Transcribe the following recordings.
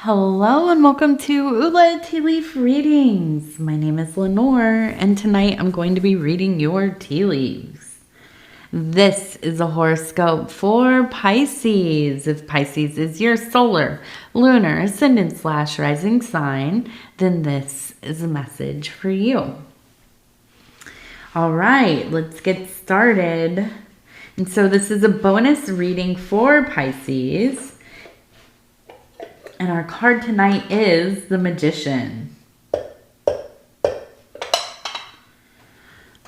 Hello and welcome to Ula Tea Leaf Readings. My name is Lenor and tonight I'm going to be reading your tea leaves. This is a horoscope for Pisces. If Pisces is your solar, lunar, ascendant / rising sign, then this is a message for you. All right, let's get started. And so this is a bonus reading for Pisces. And our card tonight is the Magician.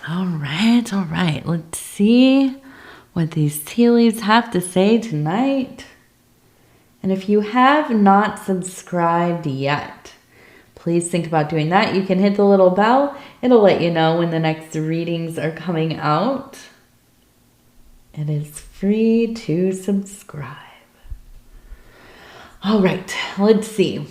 All right. Let's see what these tea leaves have to say tonight. And if you have not subscribed yet, please think about doing that. You can hit the little bell. It'll let you know when the next readings are coming out. It is free to subscribe. All right, let's see.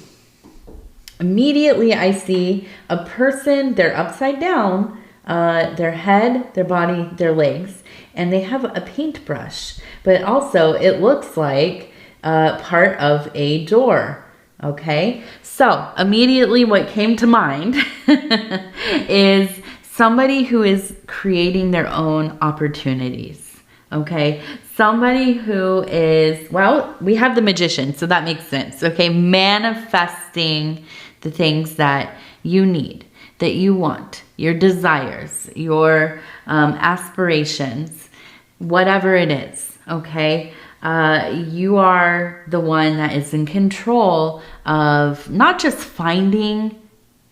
Immediately I see a person, they're upside down, their head, their body, their legs, and they have a paintbrush. But also it looks like part of a door, okay? So immediately what came to mind is somebody who is creating their own opportunities, okay? Somebody who is, well, we have the Magician, so that makes sense, okay? Manifesting the things that you need, that you want, your desires, your aspirations, whatever it is, okay? You are the one that is in control of not just finding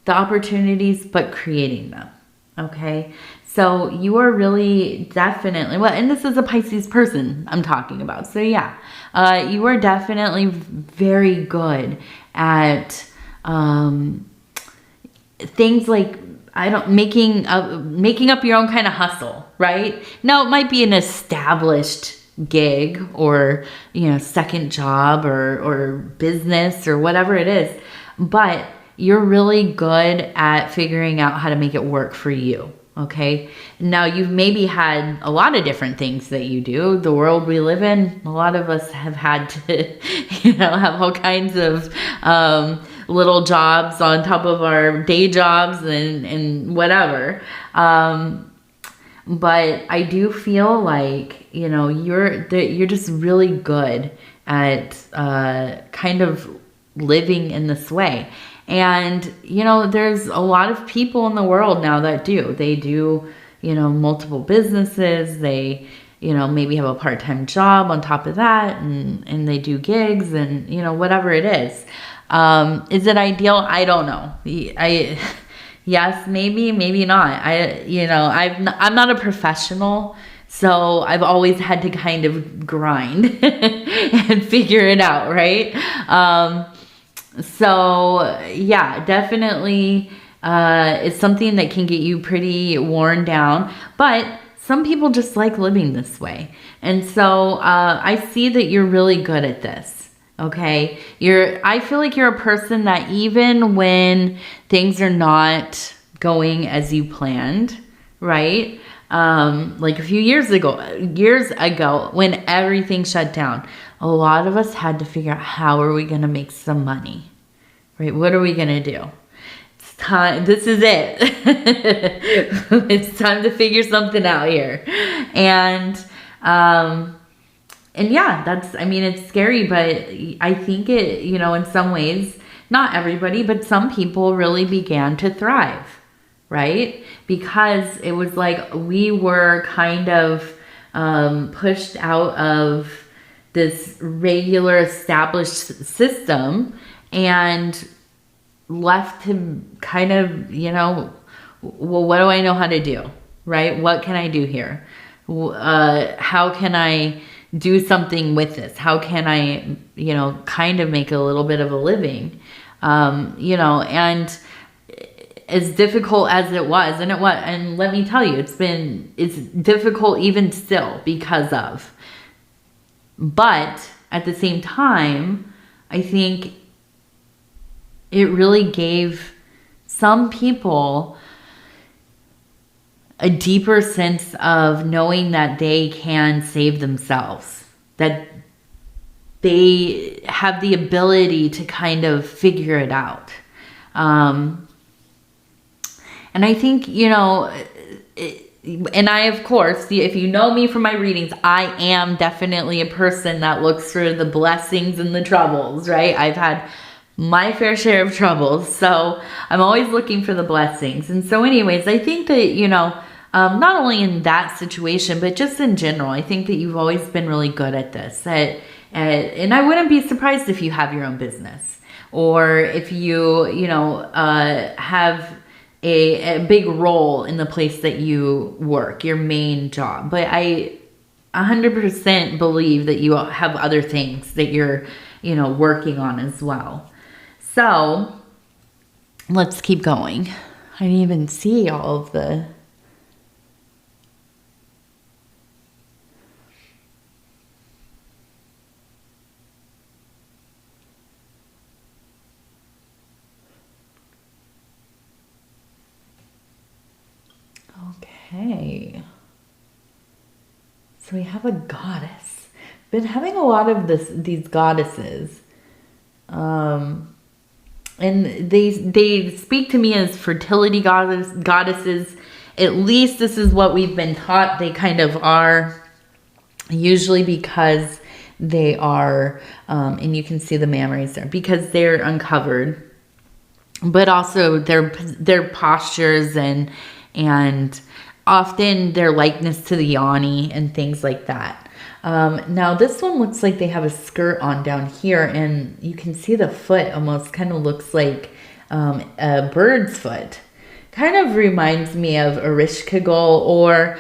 the opportunities, but creating them, okay? So you are really definitely, well, and this is a Pisces person I'm talking about. So yeah, you are definitely very good at things like, making up your own kind of hustle, right? Now it might be an established gig or, second job or business or whatever it is, but you're really good at figuring out how to make it work for you. Okay. Now you've maybe had a lot of different things that you do. The world we live in, a lot of us have had to, have all kinds of little jobs on top of our day jobs and whatever. But I do feel like, you're just really good at kind of living in this way. And, there's a lot of people in the world now that do. They do, multiple businesses. They, maybe have a part-time job on top of that. And they do gigs and, whatever it is. Is it ideal? I don't know. Yes, maybe not. I'm not a professional. So I've always had to kind of grind and figure it out, right? So yeah, definitely it's something that can get you pretty worn down, but some people just like living this way. And so I see that you're really good at this, okay? I feel like you're a person that even when things are not going as you planned, right? Like a few years ago, when everything shut down, a lot of us had to figure out how are we going to make some money, right? What are we going to do? It's time. This is it. It's time to figure something out here. And yeah, it's scary, but I think it, in some ways, not everybody, but some people really began to thrive, right? Because it was like we were kind of pushed out of this regular established system and left to kind of, well, what do I know how to do, right? What can I do here? How can I do something with this? How can I, kind of make a little bit of a living? And as difficult as it was, and let me tell you, it's difficult even still because of. But at the same time, I think it really gave some people a deeper sense of knowing that they can save themselves, that they have the ability to kind of figure it out. And I think, you know, and I, of course, if you know me from my readings, I am definitely a person that looks for the blessings and the troubles, right? I've had my fair share of troubles, so I'm always looking for the blessings. And so anyways, I think that, you know, not only in that situation, but just in general, I think that you've always been really good at this. And I wouldn't be surprised if you have your own business, or if you know, have a big role in the place that you work, your main job. But I 100% believe that you have other things that you're, you know, working on as well. So let's keep going. I didn't even see all of the... Okay, so we have a goddess. Been having a lot of these goddesses, and they speak to me as fertility goddesses. At least this is what we've been taught. They kind of are, usually because they are, and you can see the mammaries there, because they're uncovered, but also their postures and often their likeness to the yoni and things like that. Now this one looks like they have a skirt on down here, and you can see the foot almost kind of looks like a bird's foot. Kind of reminds me of Ereshkigal, or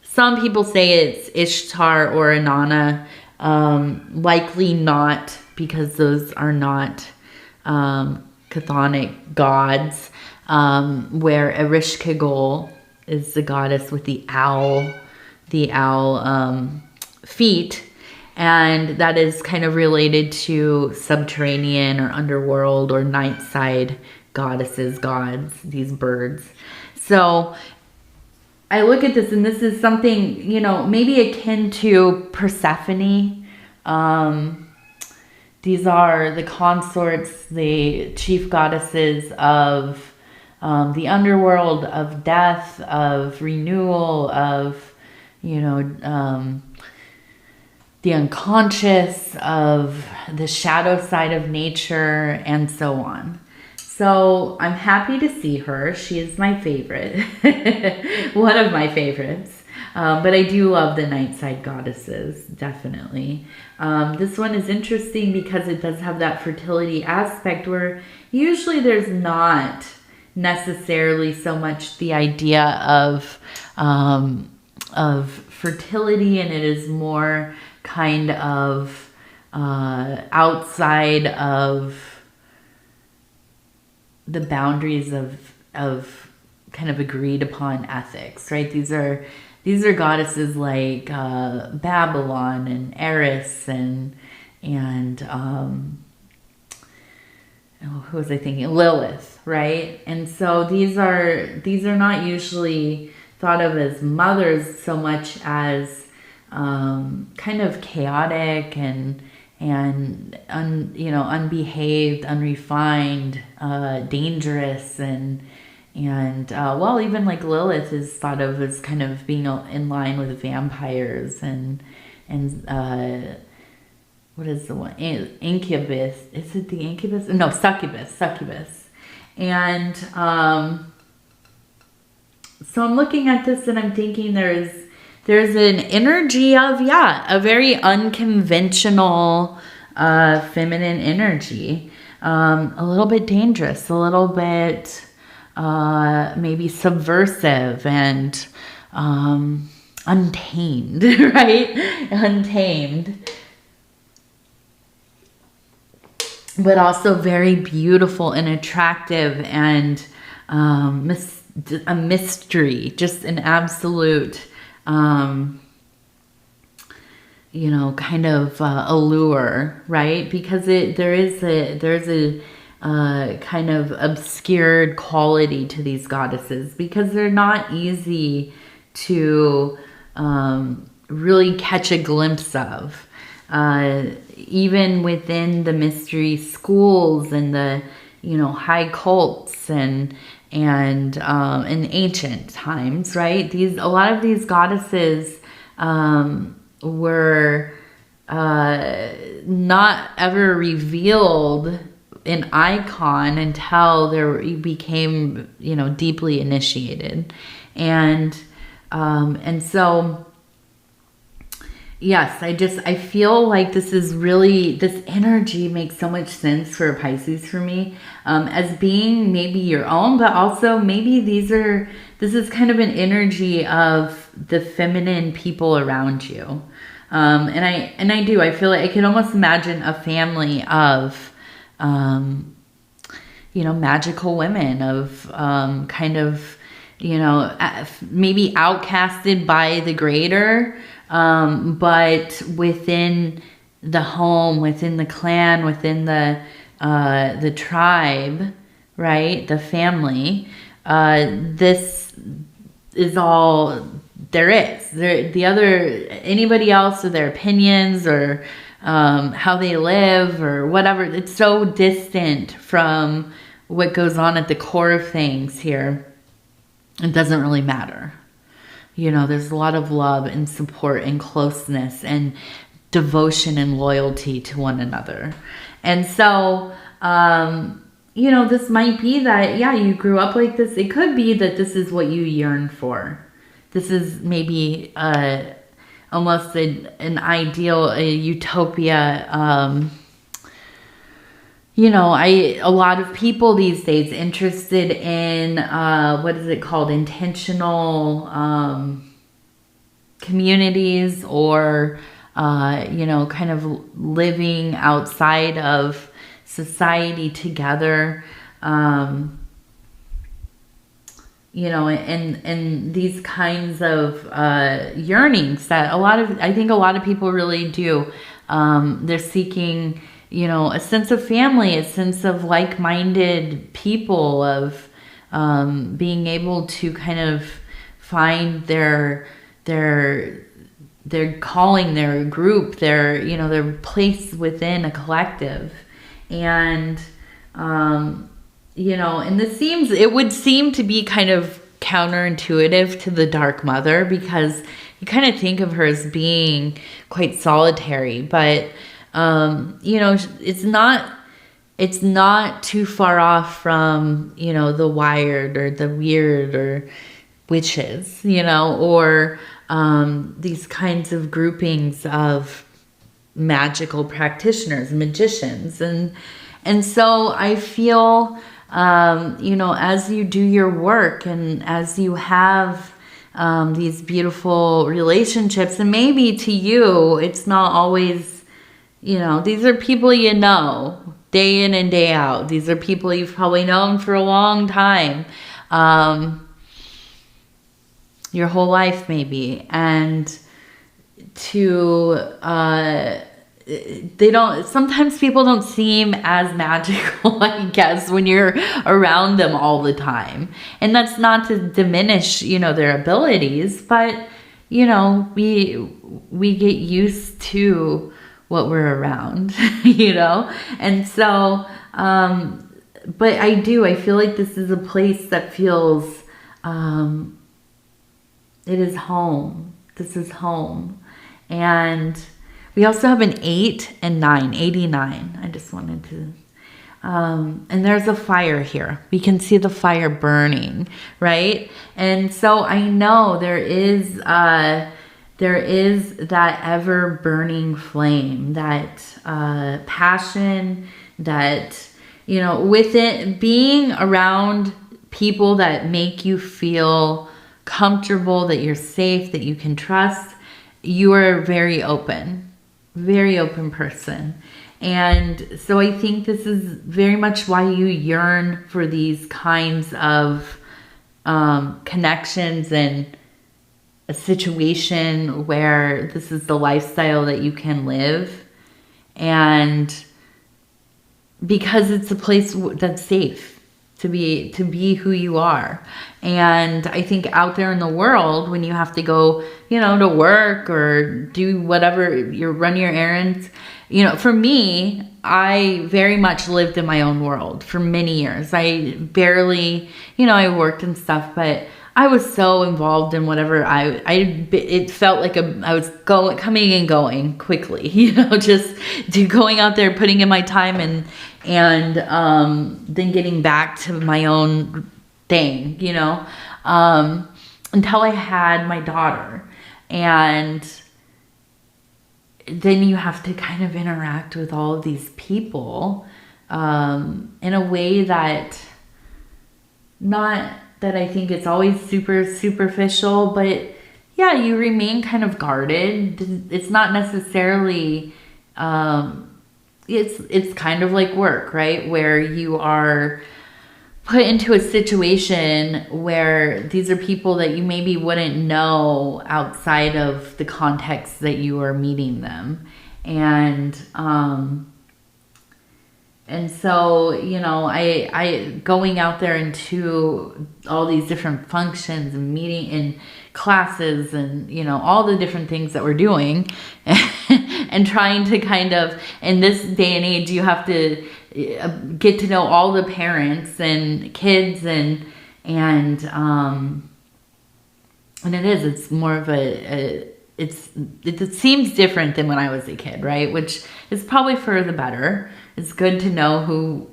some people say it's Ishtar or Inanna. Likely not, because those are not chthonic gods. Where Ereshkigal is the goddess with the owl feet, and that is kind of related to subterranean or underworld or night side goddesses, gods, these birds. So I look at this, and this is something, you know, maybe akin to Persephone. These are the consorts, the chief goddesses of the underworld, of death, of renewal, of, you know, the unconscious, of the shadow side of nature, and so on. So I'm happy to see her. She is my favorite, one of my favorites. But I do love the night side goddesses, definitely. This one is interesting because it does have that fertility aspect, where usually there's not necessarily so much the idea of fertility, and it is more kind of outside of the boundaries of kind of agreed upon ethics, right? These are goddesses like Babylon and Eris and who was I thinking? Lilith, right? And so these are not usually thought of as mothers so much as kind of chaotic and unbehaved, unrefined, dangerous, and well, even like Lilith is thought of as kind of being in line with vampires and what is the one? Incubus. Is it the incubus? No, succubus. And so I'm looking at this and I'm thinking there's an energy of, a very unconventional feminine energy. A little bit dangerous, a little bit maybe subversive and untamed, right? Untamed. But also very beautiful and attractive, and a mystery, just an absolute, kind of allure, right? Because there's a kind of obscured quality to these goddesses, because they're not easy to really catch a glimpse of. even within the mystery schools and the, high cults and in ancient times, right? A lot of these goddesses were not ever revealed an icon until they became, deeply initiated. And so, yes, I feel like this energy makes so much sense for a Pisces for me, as being maybe your own, but also maybe this is kind of an energy of the feminine people around you. I feel like I can almost imagine a family of, magical women, of kind of, maybe outcasted by the greater, but within the home, within the clan, within the tribe, right? The family, this is all there is. Anybody else or their opinions or how they live or whatever, it's so distant from what goes on at the core of things here. It doesn't really matter. There's a lot of love and support and closeness and devotion and loyalty to one another. And so, this might be that, yeah, you grew up like this. It could be that this is what you yearn for. This is maybe almost an ideal, a utopia. A lot of people these days interested in, what is it called? Intentional communities, or, kind of living outside of society together. And these kinds of yearnings that I think a lot of people really do. They're seeking, a sense of family, a sense of like-minded people, of being able to kind of find their calling, their group, their place within a collective. And and it would seem to be kind of counterintuitive to the Dark Mother, because you kind of think of her as being quite solitary, but it's not too far off from, the wired or the weird or witches, or these kinds of groupings of magical practitioners, magicians. And so I feel, as you do your work and as you have these beautiful relationships, and maybe to you, it's not always, these are people day in and day out. These are people you've probably known for a long time, your whole life maybe. And sometimes people don't seem as magical, I guess, when you're around them all the time. And that's not to diminish, their abilities, but, we get used to what we're around, And so, but I feel like this is a place that feels, it is home. This is home. And we also have an 8 and 9, 89. I just wanted to, and there's a fire here. We can see the fire burning, right? And so I know there is that ever burning flame, that passion, that, with it, being around people that make you feel comfortable, that you're safe, that you can trust. You are a very open person. And so I think this is very much why you yearn for these kinds of connections and a situation where this is the lifestyle that you can live. And because it's a place that's safe. to be who you are. And I think out there in the world, when you have to go, you know, to work or do whatever, run your errands, you know, for me, I very much lived in my own world for many years. I barely, you know, I worked and stuff, but I was so involved in whatever it felt like I was coming and going quickly, you know, just going out there, putting in my time and then getting back to my own thing, you know, until I had my daughter. And then you have to kind of interact with all of these people in a way that, not that I think it's always super superficial, but yeah, you remain kind of guarded. It's not necessarily, it's kind of like work, right? Where you are put into a situation where these are people that you maybe wouldn't know outside of the context that you are meeting them. And so, you know, I going out there into all these different functions and meeting and classes and, you know, all the different things that we're doing and trying to kind of, in this day and age, you have to get to know all the parents and kids and it's more of it seems different than when I was a kid, right? Which is probably for the better. It's good to know who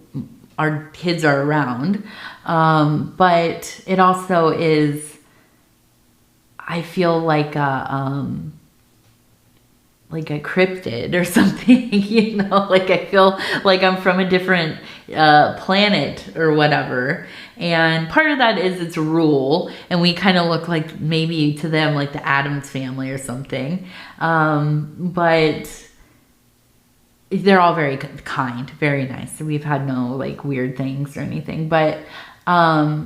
our kids are around. But it also is, I feel like a cryptid or something, you know, like I feel like I'm from a different planet or whatever. And part of that is it's rule, and we kind of look like maybe to them like the Addams family or something. But they're all very kind, very nice. We've had no like weird things or anything, but yeah,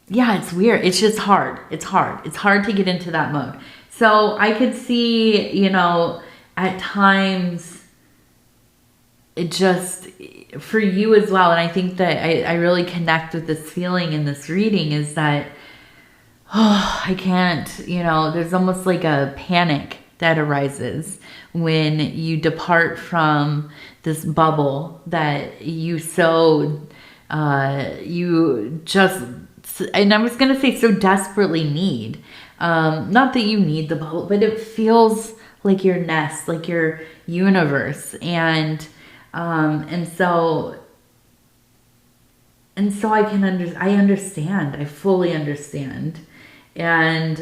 it's weird. It's just hard. It's hard to get into that mode. So I could see, you know, at times it just, for you as well, and I think that I really connect with this feeling in this reading, is that, oh, I can't, you know, there's almost like a panic that arises when you depart from this bubble that you just, and I was going to say so desperately need. Not that you need the bubble, but it feels like your nest, like your universe. And so I understand. I fully understand. And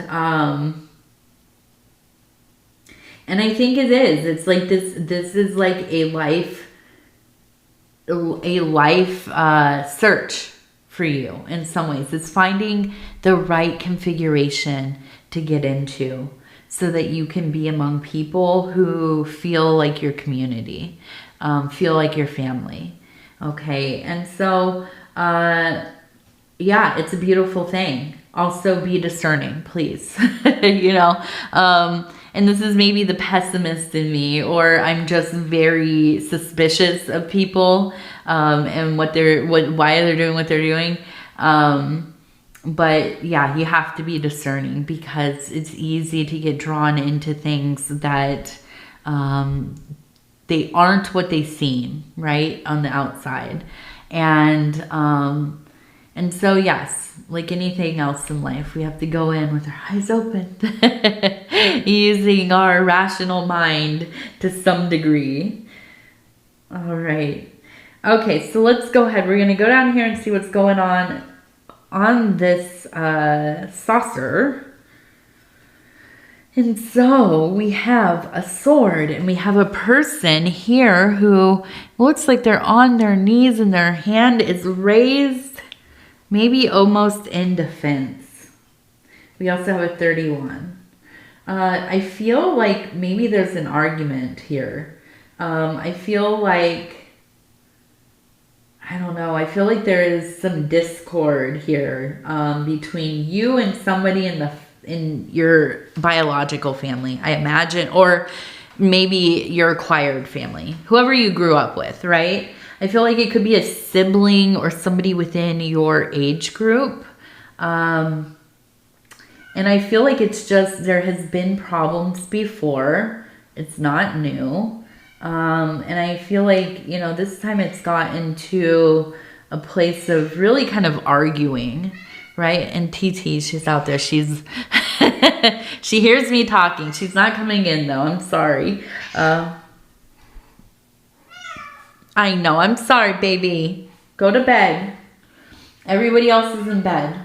I think it is. It's like this is like a life search for you in some ways. It's finding the right configuration to get into so that you can be among people who feel like your community, feel like your family. Okay. And so, yeah, it's a beautiful thing. Also be discerning, please. You know, and this is maybe the pessimist in me, or I'm just very suspicious of people, and why they're doing what they're doing. But yeah, you have to be discerning, because it's easy to get drawn into things that, they aren't what they seem, right, on the outside. And so yes, like anything else in life, we have to go in with our eyes open, using our rational mind to some degree. All right. Okay, so let's go ahead. We're going to go down here and see what's going on this saucer. And so we have a sword, and we have a person here who looks like they're on their knees and their hand is raised, maybe almost in defense. We also have a 31. I feel like maybe there's an argument here. I feel like, I don't know, I feel like there is some discord here between you and somebody in your biological family, I imagine, or maybe your acquired family, whoever you grew up with, right? I feel like it could be a sibling or somebody within your age group. And I feel like it's just, there has been problems before. It's not new. And I feel like, you know, this time it's gotten to a place of really kind of arguing, right? And TT, she's out there. She's, she hears me talking. She's not coming in though. I'm sorry. I know. I'm sorry, baby. Go to bed. Everybody else is in bed.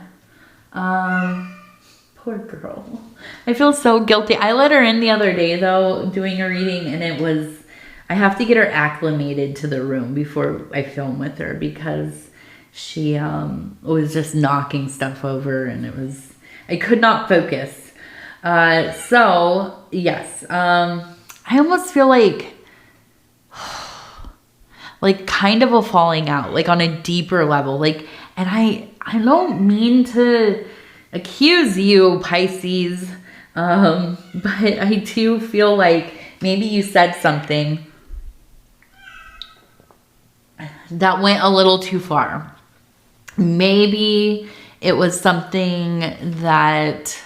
Poor girl. I feel so guilty. I let her in the other day though, doing a reading, and it was, I have to get her acclimated to the room before I film with her because she was just knocking stuff over, and it was, I could not focus. So yes, I almost feel like kind of a falling out, like on a deeper level, like, and I don't mean to accuse you, Pisces, but I do feel like maybe you said something that went a little too far. Maybe it was something that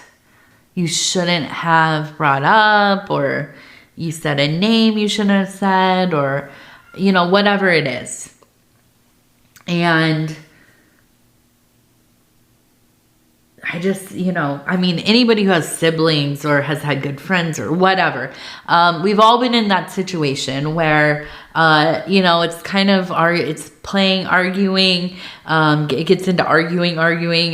you shouldn't have brought up, or you said a name you shouldn't have said, or, you know, whatever it is. And I just, you know, I mean, anybody who has siblings or has had good friends or whatever, we've all been in that situation where, you know, it's kind of, it's playing, arguing, it gets into arguing,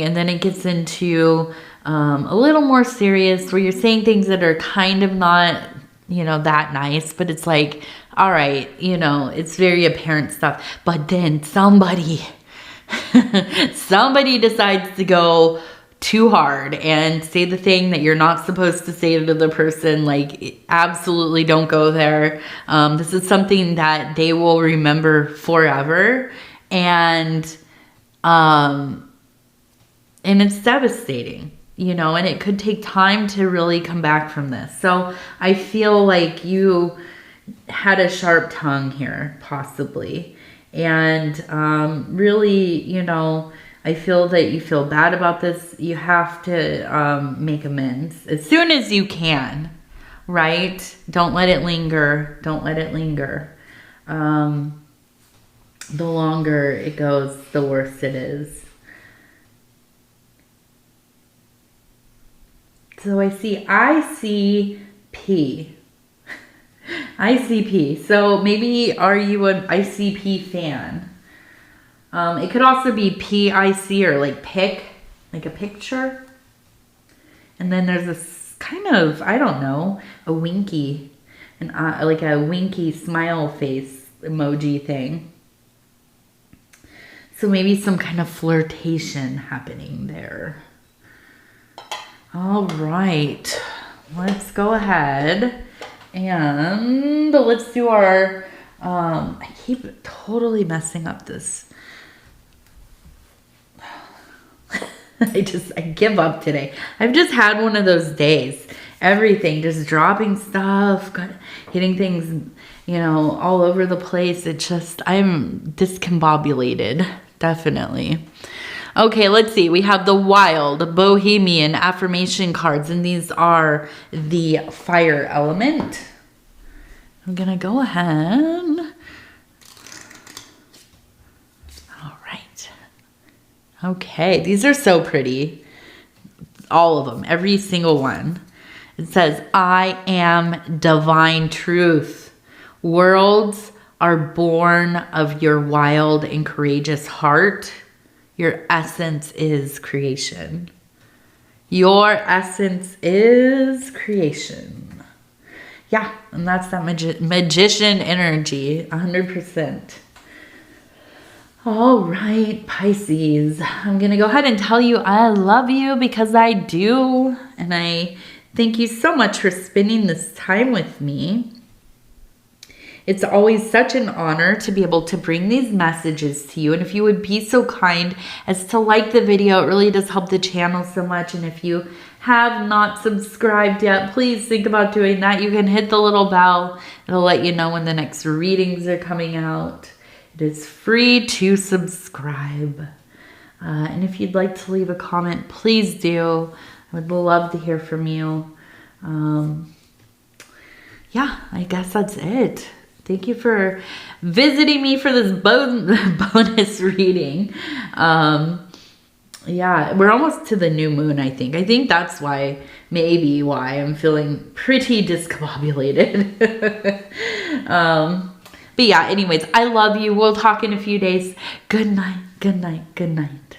and then it gets into a little more serious where you're saying things that are kind of not, you know, that nice, but it's like, all right, you know, it's very apparent stuff. But then somebody decides to go too hard and say the thing that you're not supposed to say to the person. Like, absolutely don't go there. This is something that they will remember forever. And it's devastating, you know, and it could take time to really come back from this. So I feel like you had a sharp tongue here, possibly. And really, you know, I feel that you feel bad about this. You have to make amends as soon as you can, right? Don't let it linger. Don't let it linger. The longer it goes, the worse it is. So I see ICP. ICP. So maybe are you an ICP fan? It could also be PIC or like pick, like a picture. And then there's this kind of, I don't know, a winky, like a winky smile face emoji thing. So maybe some kind of flirtation happening there. All right, let's go ahead and let's do our, I keep totally messing up this. I give up today. I've just had one of those days. Everything, just dropping stuff, hitting things, you know, all over the place. It just, I'm discombobulated, definitely. Okay, let's see. We have the Wild, Bohemian, Affirmation cards, and these are the fire element. I'm going to go ahead. All right. Okay, these are so pretty. All of them, every single one. It says, I am divine truth. Worlds are born of your wild and courageous heart. Your essence is creation. Your essence is creation. Yeah, and that's that magician energy, 100%. All right, Pisces. I'm going to go ahead and tell you I love you because I do. And I thank you so much for spending this time with me. It's always such an honor to be able to bring these messages to you. And if you would be so kind as to like the video, it really does help the channel so much. And if you have not subscribed yet, please think about doing that. You can hit the little bell. It'll let you know when the next readings are coming out. It is free to subscribe. And if you'd like to leave a comment, please do. I would love to hear from you. Yeah, I guess that's it. Thank you for visiting me for this bonus reading. Yeah, we're almost to the new moon, I think. I think that's maybe why I'm feeling pretty discombobulated. But yeah, anyways, I love you. We'll talk in a few days. Good night, good night, good night.